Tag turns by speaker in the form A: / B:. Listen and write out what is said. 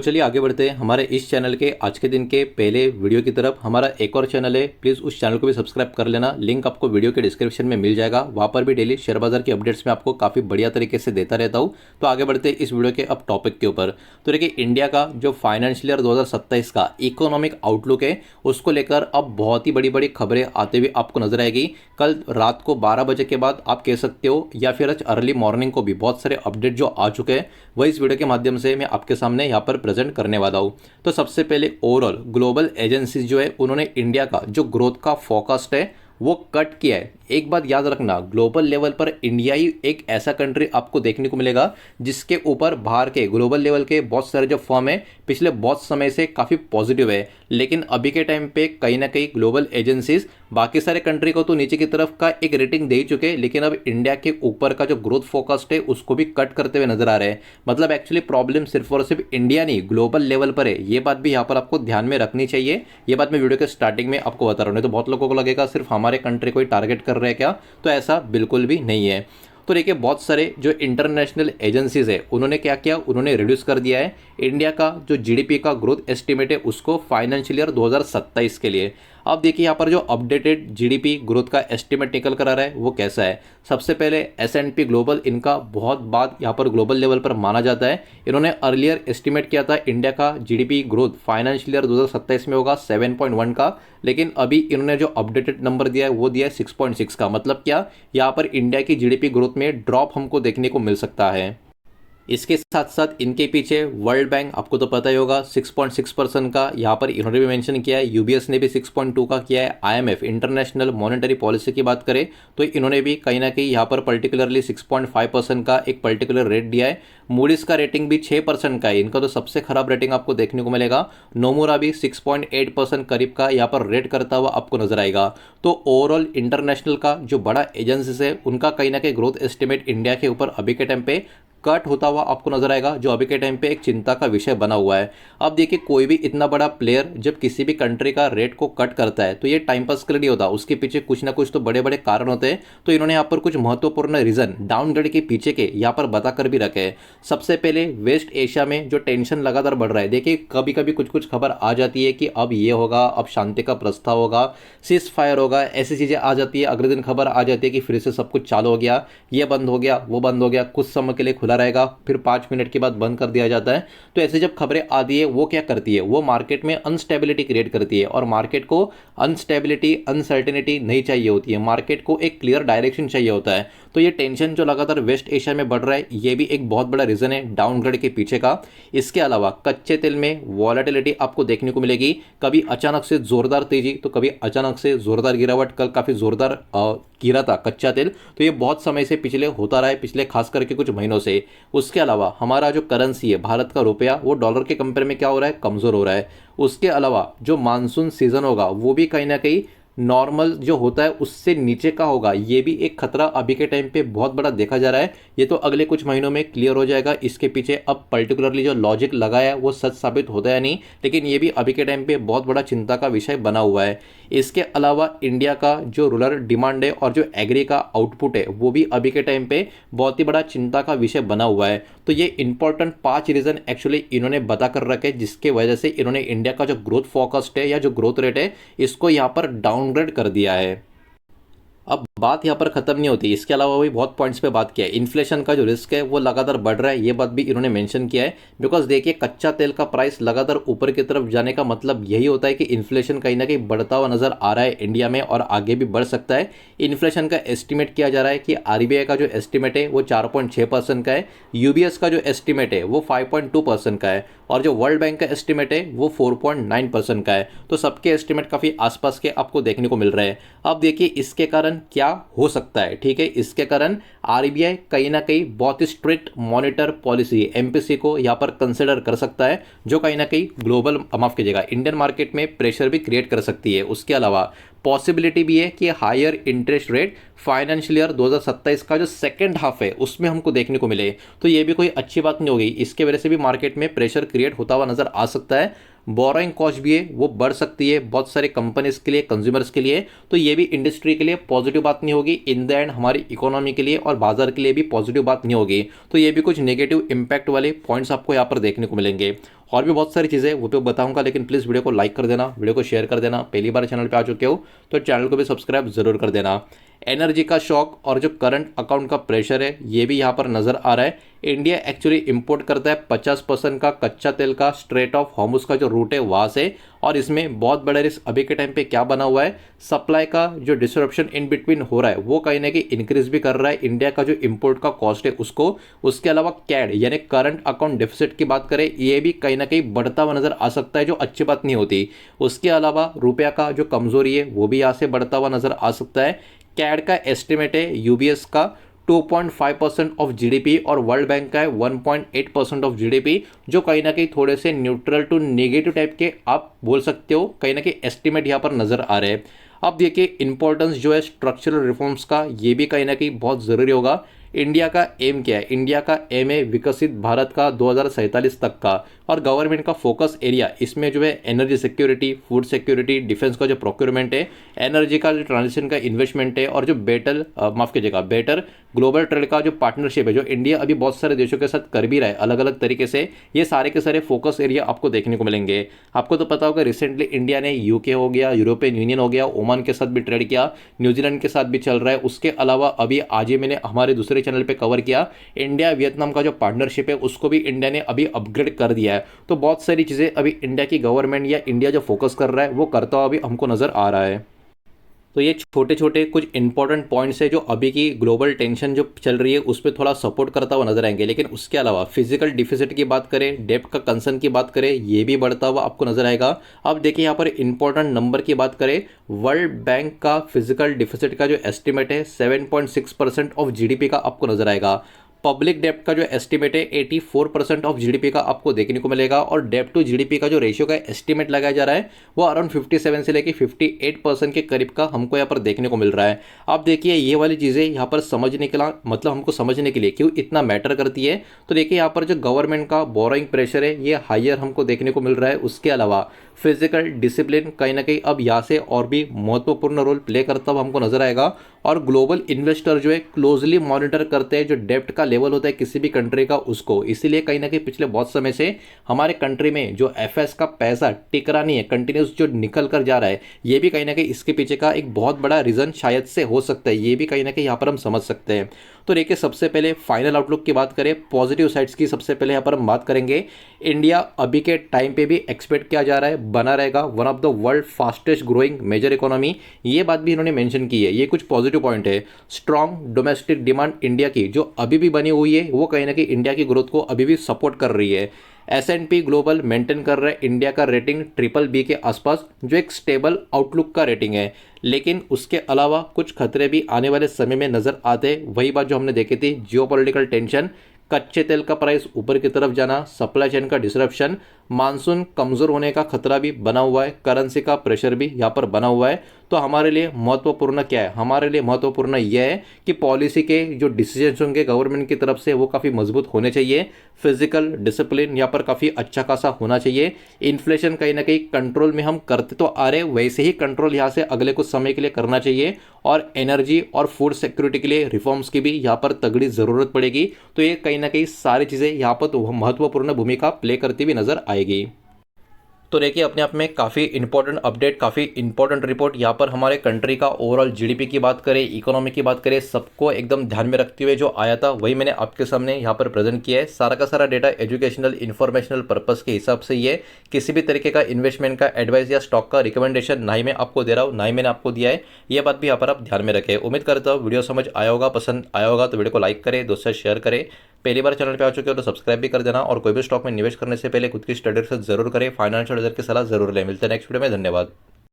A: चलिए आगे बढ़ते हैं हमारे इस चैनल के आज के दिन के पहले वीडियो की तरफ। हमारा एक और चैनल है, प्लीज़ उस चैनल को भी सब्सक्राइब कर लेना। लिंक आपको वीडियो के डिस्क्रिप्शन में मिल जाएगा। वहाँ पर भी डेली शेयर बाजार की अपडेट्स में आपको काफ़ी बढ़िया तरीके से देता रहता हूँ। तो आगे बढ़ते हैं इस वीडियो के अब टॉपिक के ऊपर। तो देखिए, इंडिया का जो फाइनेंशियल ईयर 2027 का इकोनॉमिक आउटलुक है उसको लेकर अब बहुत ही बड़ी बड़ी खबरें आते हुए आपको नजर आएगी। कल रात को 12 बजे के बाद आप कह सकते हो, या फिर आज अर्ली मॉर्निंग को भी बहुत सारे अपडेट जो आ चुके हैं वही इस वीडियो के माध्यम से मैं आपके सामने यहाँ पर प्रेजेंट करने वाला हूँ। तो सबसे पहले ओवरऑल ग्लोबल एजेंसीज जो है उन्होंने इंडिया का जो ग्रोथ का फोरकास्ट है वो कट किया है। एक बात याद रखना, ग्लोबल लेवल पर इंडिया ही एक ऐसा कंट्री आपको देखने को मिलेगा जिसके ऊपर बाहर के ग्लोबल लेवल के बहुत सारे जो फर्म है पिछले बहुत समय से काफ़ी पॉजिटिव है। लेकिन अभी के टाइम पे कहीं ना कहीं ग्लोबल एजेंसीज बाकी सारे कंट्री को तो नीचे की तरफ का एक रेटिंग दे ही चुके हैं, लेकिन अब इंडिया के ऊपर का जो ग्रोथ फोकस्ट है उसको भी कट करते हुए नजर आ रहे हैं। मतलब एक्चुअली प्रॉब्लम सिर्फ और सिर्फ इंडिया नहीं ग्लोबल लेवल पर है। ये बात भी यहाँ पर आपको ध्यान में रखनी चाहिए। ये बात मैं वीडियो के स्टार्टिंग में आपको बता रहा हूँ, नहीं तो बहुत लोगों को लगेगा सिर्फ हमारे कंट्री को ही टारगेट कर रहे हैं क्या, तो ऐसा बिल्कुल भी नहीं है। तो देखिए, बहुत सारे जो इंटरनेशनल एजेंसीज है उन्होंने क्या किया, उन्होंने रिड्यूस कर दिया है इंडिया का जो जीडीपी का ग्रोथ एस्टिमेट है उसको फाइनेंशियल ईयर 2027 के लिए। अब देखिए यहाँ पर जो अपडेटेड जीडीपी ग्रोथ का एस्टिमेट निकल कर आ रहा है वो कैसा है। सबसे पहले S&P ग्लोबल, इनका बहुत बात यहाँ पर ग्लोबल लेवल पर माना जाता है। इन्होंने अर्लियर एस्टिमेट किया था इंडिया का जीडीपी ग्रोथ फाइनेंशियल ईयर 2027 में होगा 7.1 का, लेकिन अभी इन्होंने जो अपडेटेड नंबर दिया है वो दिया है 6.6 का। मतलब क्या, यहाँ पर इंडिया की जीडीपी ग्रोथ में ड्रॉप हमको देखने को मिल सकता है। इसके साथ साथ इनके पीछे वर्ल्ड बैंक, आपको तो पता ही होगा 6.6% का यहाँ पर इन्होंने भी मेंशन किया है। यूबीएस ने भी 6.2 का किया है। आईएमएफ इंटरनेशनल मॉनेटरी पॉलिसी की बात करें तो इन्होंने भी कहीं ना कहीं यहाँ पर पर्टिकुलरली 6.5% का एक पर्टिकुलर रेट दिया है। मूडीज का रेटिंग भी 6% का है, इनका तो सबसे खराब रेटिंग आपको देखने को मिलेगा। नोमुरा भी 6.8% करीब का यहाँ पर रेट करता हुआ आपको नजर आएगा। तो ओवरऑल इंटरनेशनल का जो बड़ा एजेंसीज है उनका कहीं ना कहीं ग्रोथ एस्टिमेट इंडिया के ऊपर अभी के टाइम पे कट होता हुआ आपको नजर आएगा, जो अभी के टाइम पे एक चिंता का विषय बना हुआ है। अब देखिए, कोई भी इतना बड़ा प्लेयर जब किसी भी कंट्री का रेट को कट करता है तो ये टाइम पास के लिए नहीं होता, उसके पीछे कुछ ना कुछ तो बड़े बड़े कारण होते हैं। तो इन्होंने यहाँ पर कुछ महत्वपूर्ण रीजन डाउनग्रेड के पीछे के यहाँ पर बताकर भी रखे हैं। सबसे पहले वेस्ट एशिया में जो टेंशन लगातार बढ़ रहा है। देखिए, कभी कभी कुछ कुछ खबर आ जाती है कि अब ये होगा, अब शांति का प्रस्ताव होगा, सीज फायर होगा, ऐसी चीजें आ जाती है। अगले दिन खबर आ जाती है कि फिर से सब कुछ चालू हो गया, ये बंद हो गया, वो बंद हो गया, कुछ समय के लिए खुला रहेगा, फिर 5 मिनट के बाद बंद कर दिया जाता है। तो ऐसे जब खबरें आती है वो क्या करती है, वो मार्केट में अनस्टेबिलिटी क्रिएट करती है। और मार्केट को अनस्टेबिलिटी, अनसर्टेनिटी नहीं चाहिए होती है, मार्केट को एक क्लियर डायरेक्शन चाहिए होता है। तो ये टेंशन जो लगातार वेस्ट एशिया में बढ़ रहा है ये भी एक बहुत बड़ा रीजन है डाउनग्रेड के पीछे का। इसके अलावा कच्चे तेल में वॉलेटिलिटी आपको देखने को मिलेगी, कभी अचानक से जोरदार तेजी तो कभी अचानक से जोरदार गिरावट। कल काफी जोरदार गिरा था कच्चा तेल, तो ये बहुत समय से पिछले होता रहा है, पिछले खास करके कुछ महीनों से। उसके अलावा हमारा जो करेंसी है भारत का रुपया, वो डॉलर के कंपेयर में क्या हो रहा है, कमजोर हो रहा है। उसके अलावा जो मानसून सीजन होगा वो भी कहीं ना कहीं नॉर्मल जो होता है उससे नीचे का होगा। ये भी एक खतरा अभी के टाइम पे बहुत बड़ा देखा जा रहा है। ये तो अगले कुछ महीनों में क्लियर हो जाएगा। इसके पीछे अब पर्टिकुलरली जो लॉजिक लगाया है वो सच साबित होता है नहीं, लेकिन ये भी अभी के टाइम पे बहुत बड़ा चिंता का विषय बना हुआ है। इसके अलावा इंडिया का जो रूरल डिमांड है और जो एग्री का आउटपुट है वो भी अभी के टाइम पे बहुत ही बड़ा चिंता का विषय बना हुआ है। तो ये इंपॉर्टेंट 5 रीजन एक्चुअली इन्होंने बता कर रखे, जिसके वजह से इन्होंने इंडिया का जो ग्रोथ फोकस्ट है या जो ग्रोथ रेट है इसको यहाँ पर डाउनग्रेड कर दिया है। अब बात यहाँ पर खत्म नहीं होती, इसके अलावा भी बहुत पॉइंट्स पे बात किया है। इन्फ्लेशन का जो रिस्क है वो लगातार बढ़ रहा है, ये बात भी इन्होंने मेंशन किया है। बिकॉज देखिए, कच्चा तेल का प्राइस लगातार ऊपर की तरफ जाने का मतलब यही होता है कि इन्फ्लेशन कहीं ना कहीं बढ़ता हुआ नजर आ रहा है इंडिया में और आगे भी बढ़ सकता है। इन्फ्लेशन का एस्टिमेट किया जा रहा है कि आरबीआई का जो एस्टिमेट है वो 4.6% का है, यूबीएस का जो एस्टिमेट है वो 5.2% का है, और जो वर्ल्ड बैंक का एस्टिमेट है वो 4.9% का है। तो सबके एस्टिमेट काफ़ी आसपास के आपको देखने को मिल रहे हैं। अब देखिए, इसके कारण क्या हो सकता है, ठीक है। इसके कारण आरबीआई कहीं ना कहीं बहुत ही स्ट्रिक्ट मॉनिटर पॉलिसी एमपीसी को यहाँ पर कंसिडर कर सकता है, जो कहीं ना कहीं ग्लोबल, माफ कीजिएगा, इंडियन मार्केट में प्रेशर भी क्रिएट कर सकती है। उसके अलावा पॉसिबिलिटी भी है कि higher interest rate financial year 2027 का जो सेकंड हाफ है उसमें हमको देखने को मिले, तो ये भी कोई अच्छी बात नहीं होगी। इसके वजह से भी मार्केट में प्रेशर क्रिएट होता हुआ नजर आ सकता है। बोरोइंग कॉस्ट भी है वो बढ़ सकती है बहुत सारे कंपनीज के लिए, कंज्यूमर्स के लिए। तो ये भी इंडस्ट्री के लिए पॉजिटिव बात नहीं होगी, इन द एंड हमारी इकोनॉमी के लिए और बाजार के लिए भी पॉजिटिव बात नहीं होगी। तो ये भी कुछ नेगेटिव इंपैक्ट वाले पॉइंट्स आपको यहाँ पर देखने को मिलेंगे। और भी बहुत सारी चीज़ें वो तो बताऊंगा, लेकिन प्लीज़ वीडियो को लाइक कर देना, वीडियो को शेयर कर देना। पहली बार चैनल पे आ चुके हो तो चैनल को भी सब्सक्राइब जरूर कर देना। एनर्जी का शॉक और जो करंट अकाउंट का प्रेशर है ये भी यहाँ पर नज़र आ रहा है। इंडिया एक्चुअली इंपोर्ट करता है 50% का कच्चा तेल का स्ट्रेट ऑफ हॉर्मुज का जो रूट है वहाँ से, और इसमें बहुत बड़ा रिस्क अभी के टाइम पे क्या बना हुआ है, सप्लाई का जो डिसरप्शन इन बिटवीन हो रहा है वो कहीं ना कहीं इंक्रीज भी कर रहा है इंडिया का जो इंपोर्ट का कॉस्ट है उसको। उसके अलावा कैड यानी करंट अकाउंट डेफिसिट की बात करें, ये भी कहीं ना कहीं बढ़ता हुआ नजर आ सकता है, जो अच्छी बात नहीं होती। उसके अलावा रुपया का जो कमजोरी है वो भी यहाँ से बढ़ता हुआ नजर आ सकता है। कैड का एस्टिमेट है यूबीएस का 2.5% ऑफ जीडीपी और वर्ल्ड बैंक का है 1.8% ऑफ जीडीपी, जो कहीं ना कहीं थोड़े से न्यूट्रल टू नेगेटिव टाइप के आप बोल सकते हो, कहीं ना कहीं एस्टिमेट यहाँ पर नजर आ रहे हैं। अब देखिए इंपॉर्टेंस जो है स्ट्रक्चरल रिफॉर्म्स का, ये भी कहीं ना कहीं बहुत ज़रूरी होगा। इंडिया का एम क्या है, इंडिया का एम है विकसित भारत का 2047 तक का, और गवर्नमेंट का फोकस एरिया इसमें जो है energy security, food security, defence का जो प्रोक्योरमेंट है, एनर्जी का जो ट्रांजिशन का इन्वेस्टमेंट है, और जो बेटर ग्लोबल ट्रेड का जो पार्टनरशिप है जो इंडिया अभी बहुत सारे देशों के साथ कर भी रहा है अलग अलग तरीके से, ये सारे के सारे फोकस एरिया आपको देखने को मिलेंगे। आपको तो पता होगा रिसेंटली इंडिया ने यूके हो गया, यूरोपियन यूनियन हो गया, ओमान के साथ भी ट्रेड किया, न्यूजीलैंड के साथ भी चल रहा है। उसके अलावा अभी आज ही मैंने हमारे दूसरे चैनल पे कवर किया इंडिया वियतनाम का जो पार्टनरशिप है उसको भी इंडिया ने अभी अपग्रेड कर दिया है। तो बहुत सारी चीज़ें अभी इंडिया की गवर्नमेंट या इंडिया जो फोकस कर रहा है वो करता हुआ अभी हमको नज़र आ रहा है। तो ये छोटे छोटे कुछ इंपॉर्टेंट पॉइंट्स है जो अभी की ग्लोबल टेंशन जो चल रही है उस पर थोड़ा सपोर्ट करता हुआ नजर आएंगे। लेकिन उसके अलावा फिजिकल डिफिसिट की बात करें, डेब्ट का कंसर्न की बात करें, ये भी बढ़ता हुआ आपको नजर आएगा। अब देखिए यहाँ पर इंपॉर्टेंट नंबर की बात करें, वर्ल्ड बैंक का फिजिकल डिफिसिट का जो एस्टिमेट है 7.6% ऑफ जीडीपी का आपको नजर आएगा। पब्लिक डेप्ट का जो एस्टिमेट है 84% ऑफ जीडीपी का आपको देखने को मिलेगा, और डेप्ट टू जीडीपी का जो रेशियो का एस्टिमेट लगाया जा रहा है वो अराउंड 57 से लेकर 58% के करीब का हमको यहाँ पर देखने को मिल रहा है। आप देखिए ये वाली चीज़ें यहाँ पर समझने के लिए, मतलब हमको समझने के लिए क्यों इतना मैटर करती है, तो देखिए यहाँ पर जो गवर्नमेंट का बोरोइंग प्रेशर है ये हायर हमको देखने को मिल रहा है। उसके अलावा फिजिकल डिसिप्लिन कहीं ना कहीं अब यहाँ से और भी महत्वपूर्ण रोल प्ले करता हुआ हमको नजर आएगा, और ग्लोबल इन्वेस्टर जो है क्लोजली मॉनिटर करते हैं जो डेप्ट का लेवल होता है किसी भी कंट्री का उसको। इसीलिए कहीं ना कहीं पिछले बहुत समय से हमारे कंट्री में जो एफएस का पैसा टिक रहा नहीं है, कंटिन्यूस जो निकल कर जा रहा है, ये भी कहीं ना कहीं इसके पीछे का एक बहुत बड़ा रीजन शायद से हो सकता है। ये भी कहीं ना कहीं यहाँ पर हम समझ सकते हैं। तो देखिए सबसे पहले फाइनल आउटलुक की बात करें, पॉजिटिव साइड्स की सबसे पहले यहाँ पर हम बात करेंगे। इंडिया अभी के टाइम पे भी एक्सपेक्ट किया जा रहा है बना रहेगा one of the world fastest growing major economy, ये बात भी इन्होंने मेंशन की है। ये कुछ पॉजिटिव पॉइंट है। स्ट्रॉन्ग डोमेस्टिक डिमांड इंडिया की जो अभी भी बनी हुई है वो कहीं ना कहीं इंडिया की ग्रोथ को अभी भी सपोर्ट कर रही है। S&P ग्लोबल मेंटेन कर रहा है इंडिया का रेटिंग BBB के आसपास, जो एक स्टेबल आउटलुक का रेटिंग है। लेकिन उसके अलावा कुछ खतरे भी आने वाले समय में नजर आते हैं। वही बात जो हमने देखी थी, जियोपॉलिटिकल टेंशन, कच्चे तेल का प्राइस ऊपर की तरफ जाना, सप्लाई चेन का डिसरप्शन, मानसून कमज़ोर होने का खतरा भी बना हुआ है, करेंसी का प्रेशर भी यहाँ पर बना हुआ है। तो हमारे लिए महत्वपूर्ण क्या है, हमारे लिए महत्वपूर्ण यह है कि पॉलिसी के जो डिसीजंस होंगे गवर्नमेंट की तरफ से वो काफ़ी मजबूत होने चाहिए। फिजिकल डिसिप्लिन यहाँ पर काफ़ी अच्छा खासा होना चाहिए। इन्फ्लेशन कहीं ना कहीं कंट्रोल में हम करते तो आ रहे, वैसे ही कंट्रोल यहाँ से अगले कुछ समय के लिए करना चाहिए। और एनर्जी और फूड सिक्योरिटी के लिए रिफॉर्म्स की भी यहाँ पर तगड़ी ज़रूरत पड़ेगी। तो ये कहीं ना कहीं सारी चीज़ें यहाँ पर तो महत्वपूर्ण भूमिका प्ले करती हुई नजर आएगी। तो देखिए अपने आप में काफ़ी इंपॉर्टेंट अपडेट, काफ़ी इंपॉर्टेंट रिपोर्ट यहाँ पर हमारे कंट्री का ओवरऑल जीडीपी की बात करें, इकोनॉमी की बात करें, सबको एकदम ध्यान में रखते हुए जो आया था वही मैंने आपके सामने यहाँ पर प्रेजेंट किया है। सारा का सारा डेटा एजुकेशनल इन्फॉर्मेशनल पर्पस के हिसाब से ये किसी भी तरीके का इन्वेस्टमेंट का एडवाइस या स्टॉक का रिकमेंडेशन ना ही मैं आपको दे रहा हूँ, ना ही मैंने आपको दिया है। ये बात भी यहाँ पर आप ध्यान में रखें। उम्मीद करता हूँ वीडियो समझ आया होगा, पसंद आया होगा तो वीडियो को लाइक करें, दोस्तों से शेयर करें। पहली बार चैनल पे आ चुके हो तो सब्सक्राइब भी कर देना, और कोई भी स्टॉक में निवेश करने से पहले खुद की स्टडी रिसर्च जरूर करें, फाइनेंशियल एडवाइजर की सलाह जरूर लें। मिलते हैं नेक्स्ट वीडियो में, धन्यवाद।